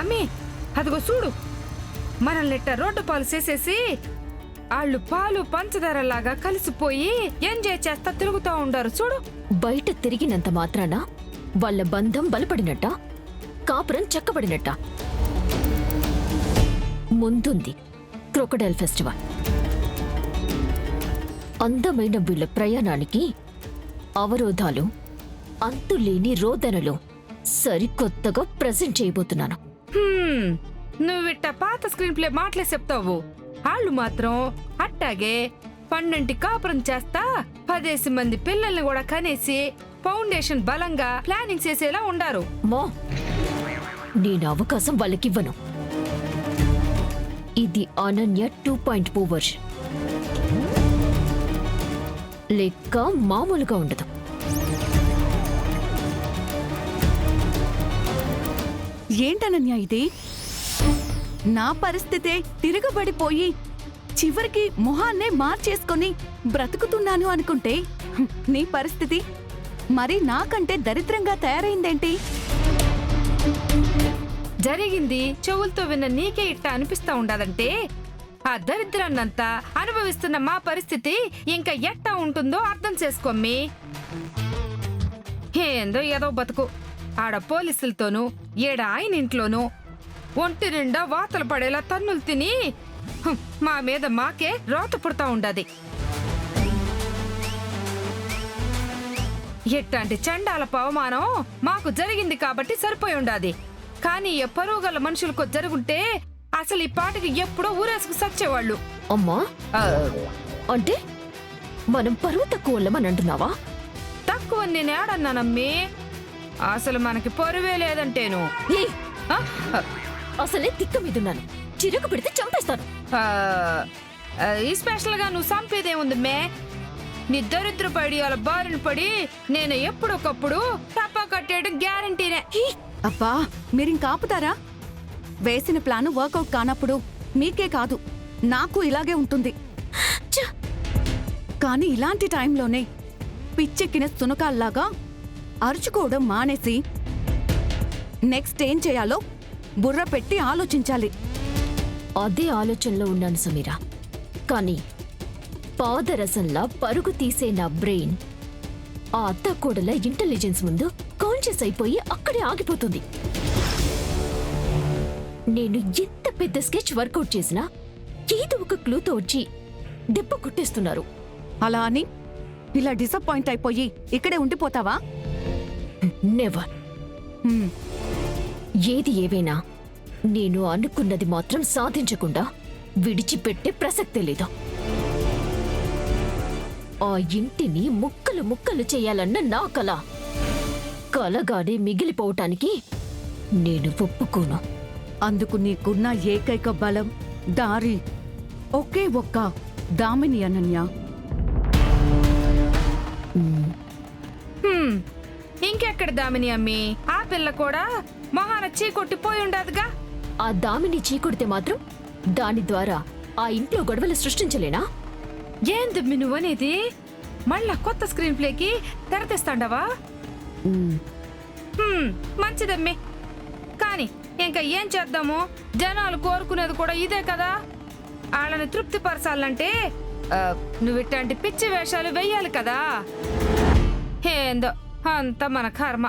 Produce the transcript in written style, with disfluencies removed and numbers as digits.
అమ్మి అదిగో చూడు, మనల్ని రోడ్డు పాలు చేసేసి వాళ్ళు పాలు పంచదారలాగా కలిసిపోయి ఎంజాయ్ చేస్తా తిరుగుతూ ఉండారు చూడు. బయట తిరిగినంత మాత్రాన వాళ్ళ బంధం బలపడినట్ట, కాపురం చక్కబడినట్ట. ముందుంది క్రొకడైల్ ఫెస్టివల్. అందమైన వీళ్ళ ప్రయాణానికి అవరోధాలు, అంతులేని రోదనలు సరికొత్తగా ప్రెజెంట్ చేయబోతున్నాను. నువ్విట్ట పాత స్క్రీన్ ప్లే మాటలే చెప్తావు, వాళ్ళు మాత్రం అట్టాగే 12 కాపురం చేస్తా 10 మంది పిల్లల్ని కూడా కనేసి ఫౌండేషన్ బలంగా ప్లానింగ్ చేసేలా ఉండారు. మో, నేను అవకాశం వాళ్ళకివ్వను. ఇది అనన్య 2.0 వర్షన్. లెక్క మామూలుగా ఉండదు. ఏంటనన్య ఇది? నా పరిస్థితే తిరగబడిపోయి చివరికి మొహాన్నే మార్చేసుకొని బ్రతుకుతున్నాను అనుకుంటే నీ పరిస్థితి మరి నాకంటే దరిద్రంగా తయారైందేంటి? జరిగింది చెవులతో విన్న నీకే ఇట్ట అనిపిస్తా ఉండదంటే ఆ దరిద్రాన్నంతా అనుభవిస్తున్న మా పరిస్థితి ఇంకా ఎట్టా ఉంటుందో అర్థం చేసుకోమ్మి. ఏందో ఏదో బతుకు, ఆడ పోలీసులతోనూ ఏడ ఆయన ఇంట్లోనూ ఒంటి నిండా వాతలు పడేలా తన్నులు తిని మా మీద మాకే రోత పుడతా ఉండది. ఎట్లాంటి చండాలపు అవమానం మాకు జరిగింది కాబట్టి సరిపోయి ఉండాది. కానీ ఏ పరువుగల మనుషులకు జరుగుంటే అసలు ఈ పాటికి ఎప్పుడో ఊరేసుకు సచ్చేవాళ్ళు. అమ్మా, అంటే మనం పరువు తక్కువని అంటున్నావా? తక్కువ నేను ఏడన్నానమ్మి, అసలు మనకి పరువే లేదంటేను. అసలే తిక్క మీదున్నాను, చిరుకు పెడితే చంపేస్తాను. ఈ స్పెషల్ గా నువ్వు చంపేదేముంది మే? నీ దరిద్ర పడి అలా బారిన పడి నేను ఎప్పుడొకప్పుడు టపా కట్టేయడం గ్యారంటీనే. అబ్బా, మీరింకాపుతారా? వేసిన ప్లాను వర్కౌట్ కానప్పుడు మీకే కాదు నాకు ఇలాగే ఉంటుంది. కానీ ఇలాంటి టైంలోనే పిచ్చెక్కిన సునకాల్లాగా అరుచుకోవడం మానేసి నెక్స్ట్ ఏం చేయాలో బుర్ర పెట్టి ఆలోచించాలి. అదే ఆలోచనలో ఉన్నాను సమీరా. కానీ పాదరసంలా పరుగు తీసే నా బ్రెయిన్ ఆ అత్తకోడల ఇంటెలిజెన్స్ ముందు కాన్షియస్ అయిపోయి అక్కడే ఆగిపోతుంది. నేను ఎంత పెద్ద స్కెచ్ వర్కౌట్ చేసినా ఏదో ఒక క్లూతో వచ్చి దెబ్బ కొట్టేస్తున్నారు. అలా అని ఇలా డిసప్పాయింట్ అయిపోయి ఇక్కడే ఉండిపోతావా? నెవర్. ఏది ఏవైనా నేను అనుకున్నది మాత్రం సాధించకుండా విడిచిపెట్టే ప్రసక్తే లేదు. ఆ ఇంటిని ముక్కలు ముక్కలు చేయాలన్న నా కల కలగానే మిగిలిపోవటానికి నేను ఒప్పుకోను. అందుకు నీకున్న ఏకైక బలం, దారి ఒకే ఒక్క దామిని అనన్య. ఇంకెక్కడ దామిని అమ్మి? ఆ పిల్ల కూడా మొహాన చీకొట్టిపోయి ఉండదుగా. ఆ దామిని చీకొడితే మాత్రం దాని ద్వారా ఆ ఇంట్లో గొడవలు సృష్టించలేనా? ఏందమ్మి నువ్వనేది? మళ్ళా కొత్త స్క్రీన్ ప్లేకి తెరతీస్తాండవా? మంచిదమ్మి, కానీ ఇంకా ఏం చేద్దాము? జనాలు కోరుకునేది కూడా ఇదే కదా. వాళ్ళని తృప్తిపరచాలంటే నువ్వు ఇట్లాంటి పిచ్చి వేషాలు వెయ్యాలి కదా. ఏందో అంత మన కర్మ.